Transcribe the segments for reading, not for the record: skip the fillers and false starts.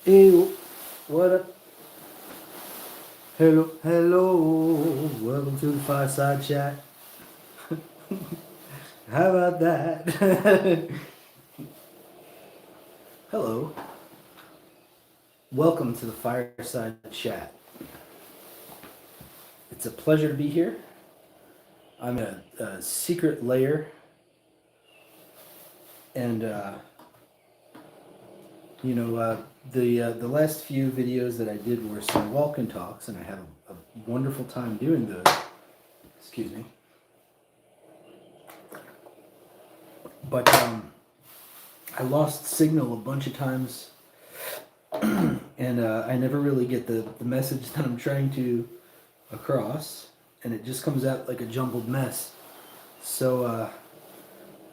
Hey, what up? Hello, hello. Welcome to the fireside chat. How about that? Hello. Welcome to the fireside chat. It's a pleasure to be here. I'm in a secret lair, and the last few videos that I did were some walk and talks, and I had a wonderful time doing those. Excuse me. But I lost signal a bunch of times, and I never really get the message that I'm trying to across, and it just comes out like a jumbled mess. So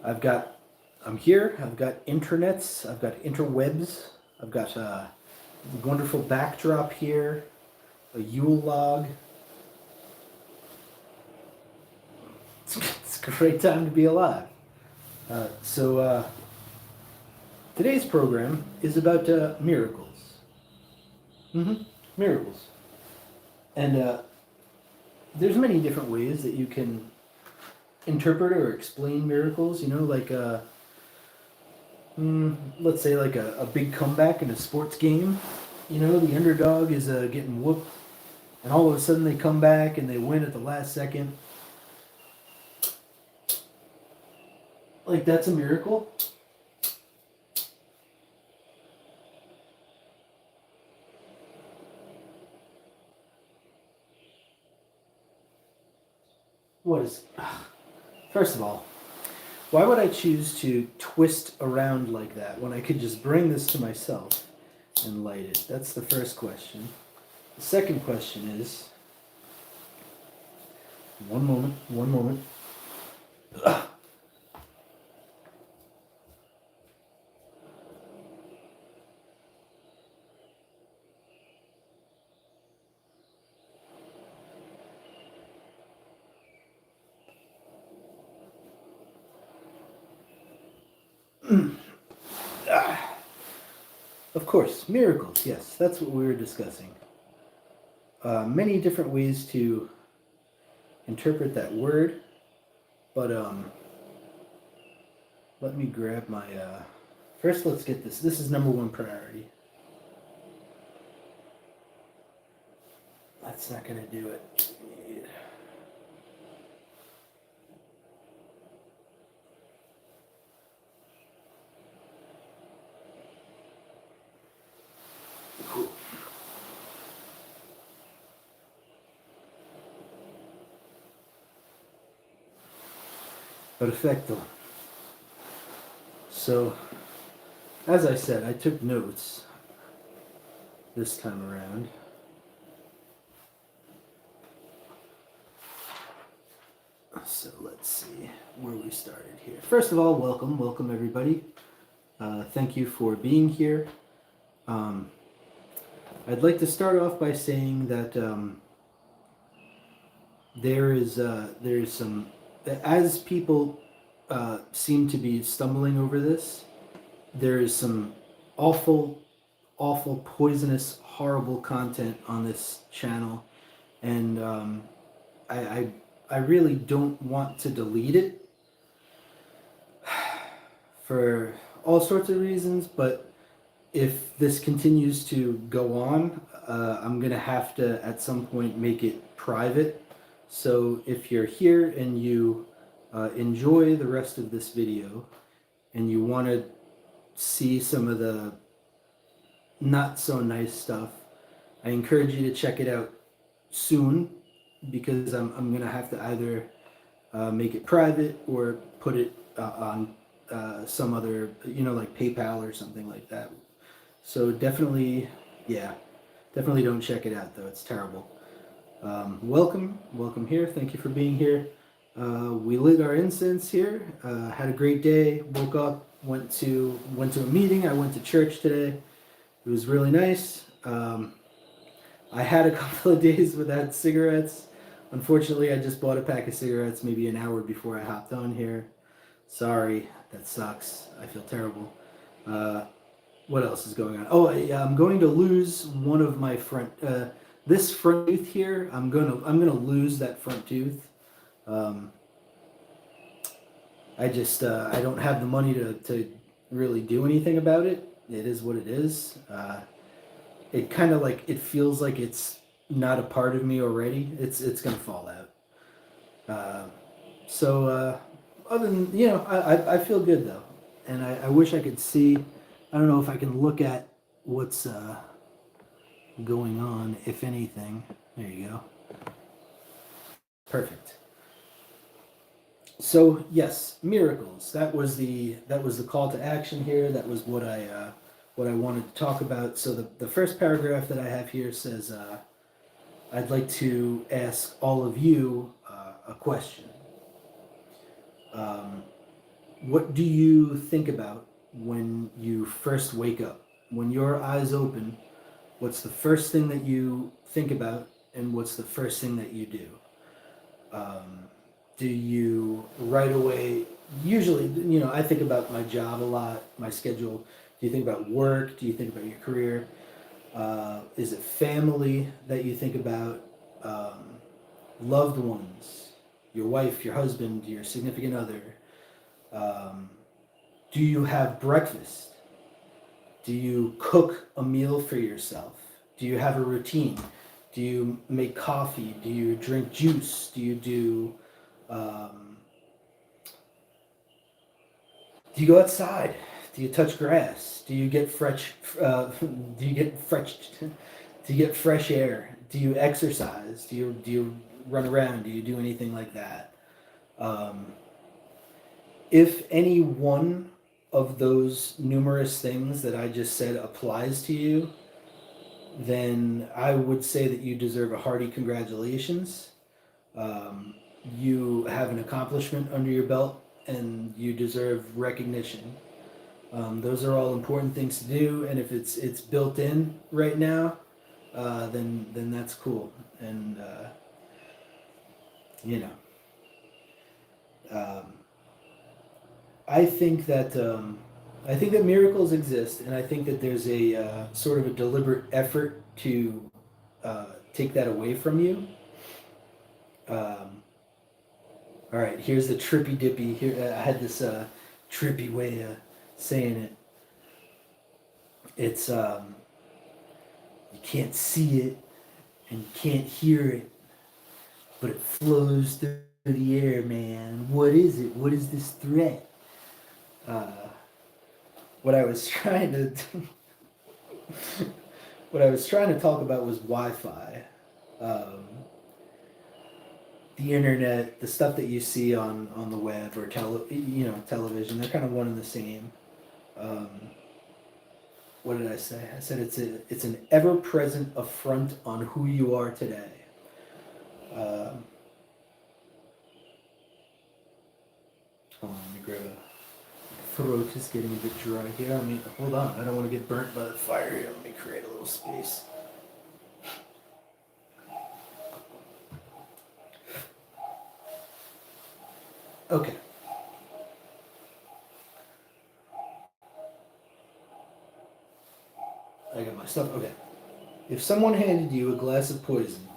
I'm here. I've got internets. I've got interwebs. I've got a wonderful backdrop here, a Yule log. It's a great time to be alive. So today's program is about miracles. Miracles. And there's many different ways that you can interpret or explain miracles. Let's say like a big comeback in a sports game. The underdog is getting whooped, and all of a sudden they come back and they win at the last second. Like, that's a miracle. What is. First of all, why would I choose to twist around like that when I could just bring this to myself and light it? That's the first question. The second question is. One moment. Of course, miracles, yes, that's what we were discussing. Many different ways to interpret that word, but let me grab my. First, let's get this. This is number one priority. That's not going to do it. Cool. Perfecto. So, as I said, I took notes this time around. So let's see where we started here. First of all, welcome everybody. Thank you for being here. I'd like to start off by saying that there is some, as people seem to be stumbling over this, there is some awful, poisonous, horrible content on this channel, and I really don't want to delete it for all sorts of reasons, but if this continues to go on, I'm going to have to at some point make it private. So if you're here and you enjoy the rest of this video and you want to see some of the not so nice stuff, I encourage you to check it out soon, because I'm going to have to either make it private or put it on some other, like PayPal or something like that. So definitely don't check it out though. It's terrible. Welcome here. Thank you for being here. We lit our incense here. Had a great day. Woke up. Went to a meeting. I went to church today. It was really nice. I had a couple of days without cigarettes. Unfortunately, I just bought a pack of cigarettes maybe an hour before I hopped on here. Sorry, that sucks. I feel terrible. What else is going on? Oh, I'm going to lose one of my front. This front tooth here, I'm gonna lose that front tooth. Um, I don't have the money to really do anything about it. It is what it is. It kind of like it feels like it's not a part of me already. It's gonna fall out. Uh, so other than I feel good though, and I wish I could see. I don't know if I can look at what's going on, if anything. There you go. Perfect. So yes, miracles. That was the call to action here. That was what I wanted to talk about. So the first paragraph that I have here says, I'd like to ask all of you a question. Um, what do you think about when you first wake up? When your eyes open, what's the first thing that you think about, and what's the first thing that you do? Um, do you right away? Usually, I think about my job a lot, my schedule. Do you think about work? Do you think about your career? Is it family that you think about? Um, Loved ones, your wife, your husband, your significant other? Um, do you have breakfast? Do you cook a meal for yourself? Do you have a routine? Do you make coffee? Do you drink juice? Um, do you go outside? Do you touch grass? Do you get fresh? Do you get fresh? Do you get fresh air? Do you exercise? Do you run around? Do you do anything like that? Um, if any one of those numerous things that I just said applies to you, then I would say that you deserve a hearty congratulations. Um, you have an accomplishment under your belt, and you deserve recognition. Those are all important things to do, and if it's built in right now, then that's cool. And you know, um, I think that miracles exist, and I think that there's a sort of a deliberate effort to take that away from you. Um, all right, here's the trippy dippy. Here I had this trippy way of saying it. It's you can't see it and you can't hear it, but it flows through the air, man. What is it? What is this threat? Uh, what I was trying to what I was trying to talk about was Wi-Fi. Um, the internet, the stuff that you see on the web or television, they're kind of one and the same. Um, what did I say? I said it's an ever-present affront on who you are today. Um, Hold on, let me grab a. Throat is getting a bit dry here. Hold on. I don't want to get burnt by the fire here. Let me create a little space. Okay. I got my stuff. Okay. If someone handed you a glass of poison,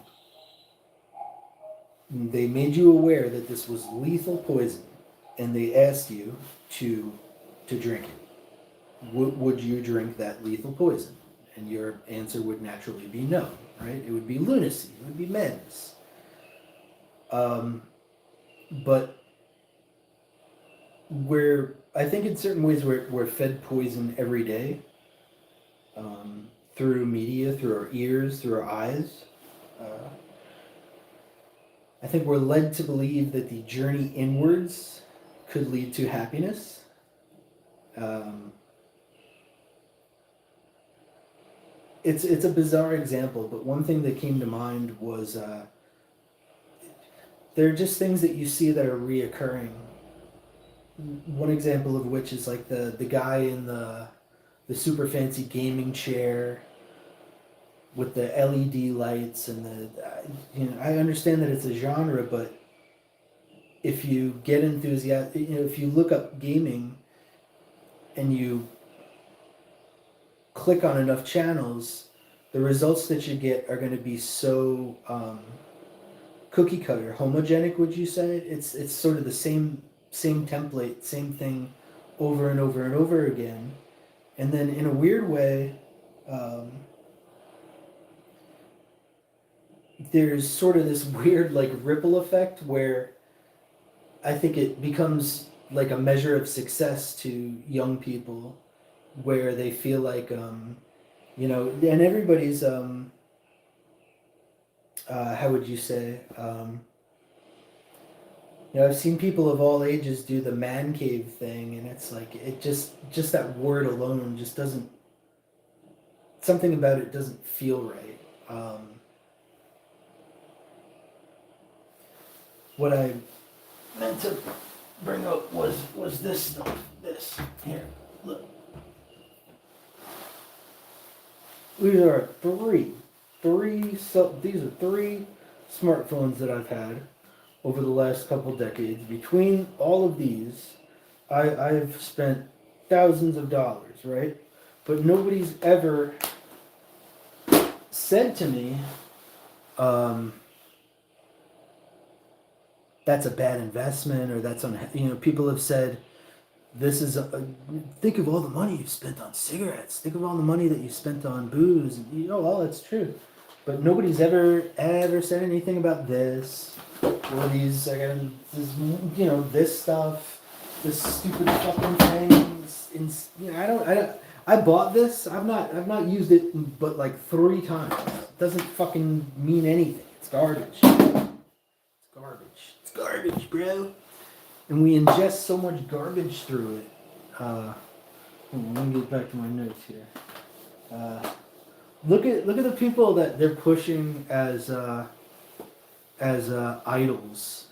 they made you aware that this was lethal poison, and they asked you to drink it, would you drink that lethal poison? And your answer would naturally be no, right? It would be lunacy. It would be madness. Um, but I think in certain ways we're fed poison every day, through media, through our ears, through our eyes. Uh, I think we're led to believe that the journey inwards could lead to happiness. Um, it's a bizarre example, but one thing that came to mind was there are just things that you see that are reoccurring. One example of which is like the guy in the super fancy gaming chair with the LED lights and I understand that it's a genre, but if you get enthusiastic, if you look up gaming and you click on enough channels, the results that you get are going to be so cookie cutter, homogenic. Would you say it's sort of the same template, same thing, over and over and over again, and then in a weird way, there's sort of this weird like ripple effect where I think it becomes like a measure of success to young people, where they feel like and everybody's how would you say I've seen people of all ages do the man cave thing, and it's like it just that word alone just doesn't, something about it doesn't feel right. What I meant to bring up was this stuff. This here, look. These are these are three smartphones that I've had over the last couple decades. Between all of these, I've spent thousands of dollars, right? But nobody's ever said to me, that's a bad investment, or that's people have said, this is think of all the money you've spent on cigarettes, think of all the money that you spent on booze, and all that's true, but nobody's ever said anything about this, or these this stuff, this stupid fucking thing. I bought this. I've not used it but like 3 times. It doesn't fucking mean anything. It's garbage. It's garbage, bro. And we ingest so much garbage through it. Let me get back to my notes here. Look at the people that they're pushing as idols,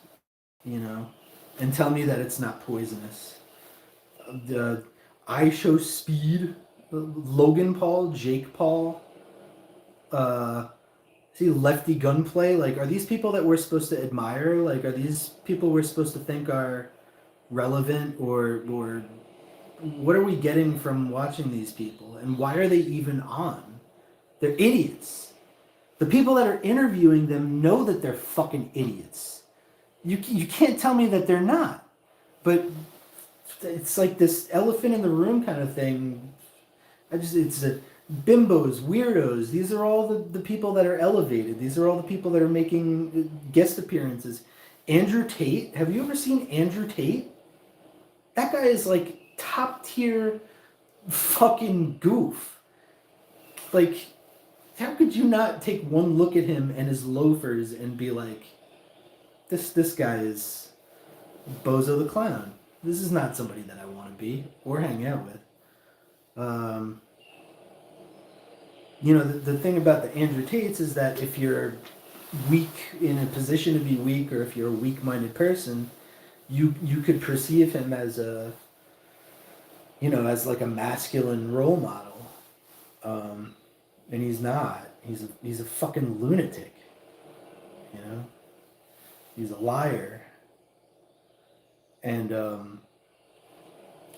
and tell me that it's not poisonous. I Show Speed, Logan Paul, Jake Paul, see Lefty Gunplay. Like, are these people that we're supposed to admire? Like, are these people we're supposed to think are relevant, or what are we getting from watching these people? And why are they even on? They're idiots. The people that are interviewing them know that they're fucking idiots. You can't tell me that they're not. But it's like this elephant in the room kind of thing. It's bimbos, weirdos. These are all the people that are elevated. These are all the people that are making guest appearances. Andrew Tate. Have you ever seen Andrew Tate? That guy is like top tier fucking goof. Like, how could you not take one look at him and his loafers and be like, this guy is Bozo the Clown. This is not somebody that I want to be or hang out with. The thing about the Andrew Tates is that if you're weak, in a position to be weak, or if you're a weak-minded person, you could perceive him as as like a masculine role model, and he's not. He's a fucking lunatic. He's a liar. And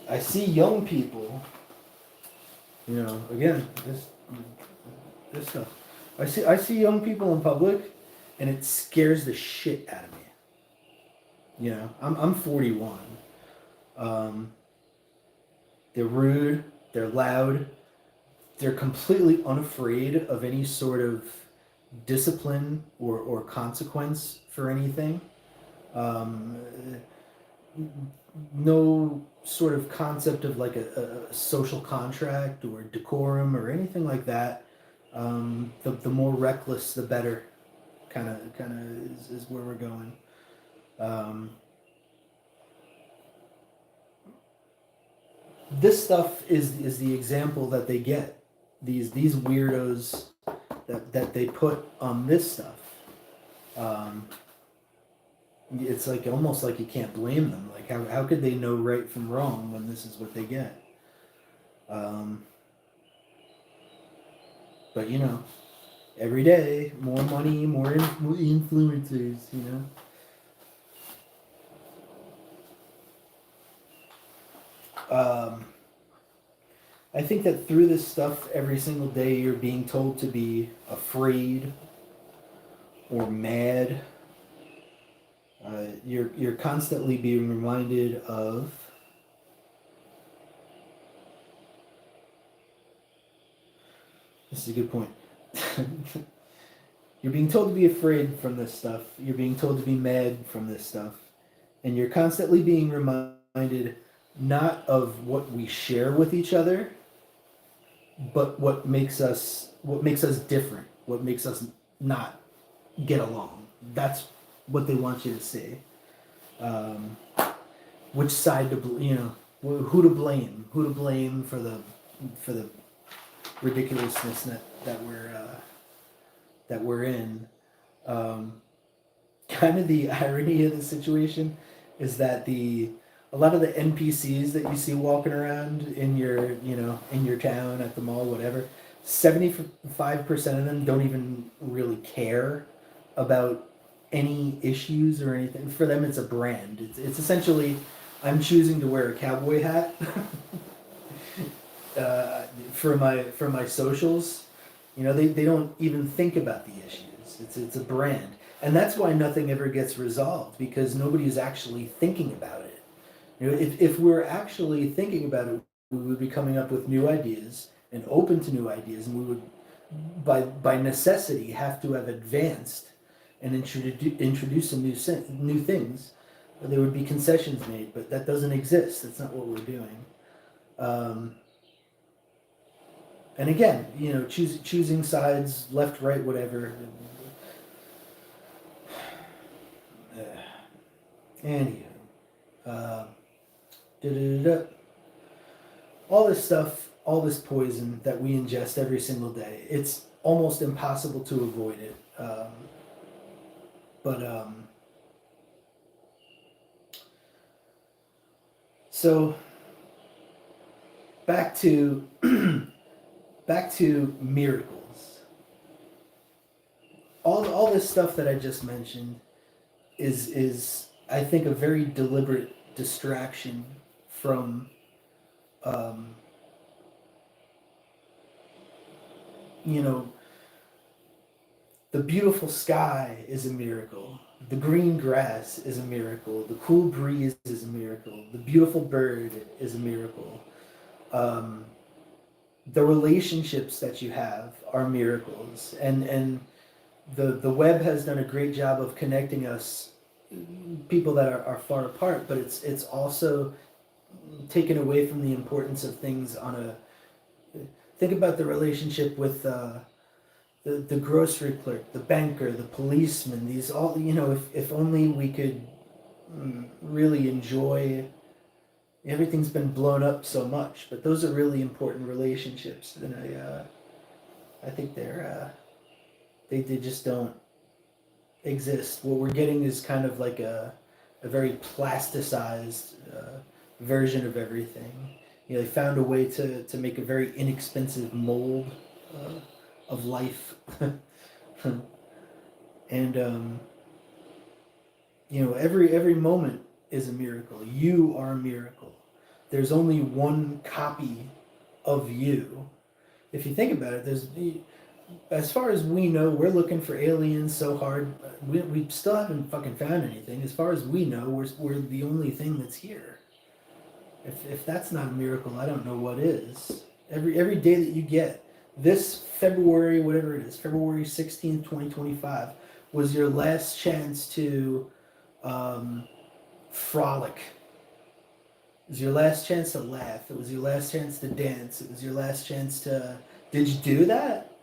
I see young people. Again, this stuff. I see young people in public, and it scares the shit out of me. I'm 41. They're rude. They're loud. They're completely unafraid of any sort of discipline or consequence for anything. No sort of concept of like a social contract or decorum or anything like that. The more reckless, the better. Kind of is where we're going. This stuff is the example that they get. These weirdos that they put on this stuff. It's like almost like you can't blame them. Like, how could they know right from wrong when this is what they get? But every day, more money, more influencers. I think that through this stuff, every single day, you're being told to be afraid or mad. You're constantly being reminded of. This is a good point. You're being told to be afraid from this stuff. You're being told to be mad from this stuff. And you're constantly being reminded not of what we share with each other, but what makes us different, what makes us not get along. That's what they want you to see. Um, which side who to blame for the ridiculousness that we're in. Um, Kind of the irony of the situation is that a lot of the NPCs that you see walking around in your town, at the mall, whatever, 75% of them don't even really care about any issues or anything. For them, it's a brand. It's essentially, I'm choosing to wear a cowboy hat for my socials. They don't even think about the issues. It's a brand. And that's why nothing ever gets resolved, because nobody is actually thinking about it. If we're actually thinking about it, we would be coming up with new ideas and open to new ideas, and we would, by necessity, have to have advanced and introduce some new things. There would be concessions made, but that doesn't exist. That's not what we're doing. And again, choosing sides, left, right, whatever. Anywho, all this stuff, all this poison that we ingest every single day, it's almost impossible to avoid it. So back to back to miracles. All this stuff that I just mentioned is I think a very deliberate distraction from you know the beautiful sky is a miracle. The green grass is a miracle. The cool breeze is a miracle. The beautiful bird is a miracle. The relationships that you have are miracles, and the web has done a great job of connecting us, people that are far apart, but it's also taken away from the importance of things on a. Think about the relationship with the grocery clerk, the banker, the policeman. These all, if only we could really enjoy. Everything's been blown up so much, but those are really important relationships, and I think they just don't exist. What we're getting is kind of like a very plasticized version of everything. They found a way to make a very inexpensive mold of life, and every moment is a miracle. You are a miracle. There's only one copy of you. If you think about it, as far as we know, we're looking for aliens so hard. We still haven't fucking found anything. As far as we know, we're the only thing that's here. If that's not a miracle, I don't know what is. Every day that you get, this February, whatever it is, February 16th, 2025, was your last chance to frolic. It was your last chance to laugh. It was your last chance to dance. It was your last chance to... Did you do that?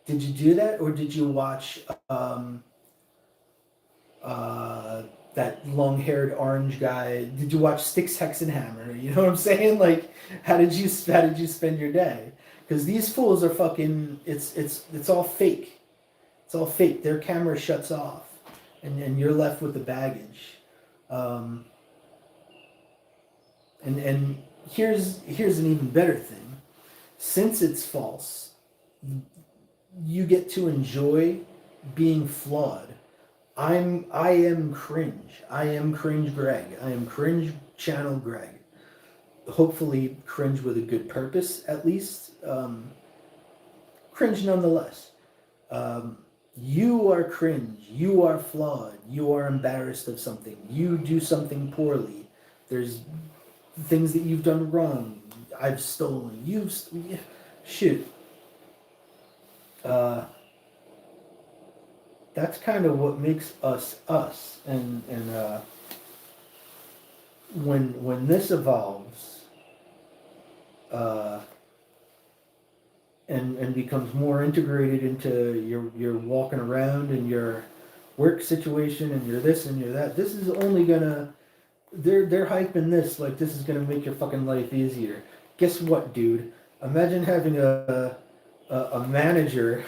Did you do that? Or did you watch that long-haired orange guy? Did you watch Sticks, Hex, and Hammer? You know what I'm saying? Like, how did you spend your day? Because these fools are fucking... It's all fake. It's all fake. Their camera shuts off. And you're left with the baggage. And here's an even better thing. Since it's false, you get to enjoy being flawed. I am cringe. I am cringe Greg. I am cringe channel Greg. hopefully cringe with a good purpose, at least. Cringe nonetheless. You are cringe. You are flawed. You are embarrassed of something. You do something poorly. There's things that you've done wrong. I've stolen. Shoot. That's kind of what makes us us. And when this evolves, and becomes more integrated into your walking around and your work situation and your this and your that, this is only gonna, they're hyping this like this is gonna make your fucking life easier. Guess what, dude? Imagine having a manager,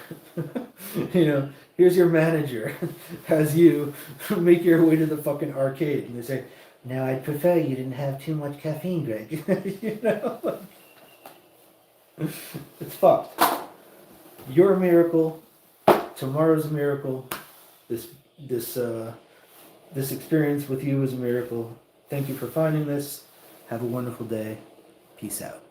here's your manager, has you make your way to the fucking arcade, and they say, now I'd prefer you didn't have too much caffeine, Greg. It's fucked. You're a miracle. Tomorrow's a miracle. This experience with you is a miracle. Thank you for finding this. Have a wonderful day. Peace out.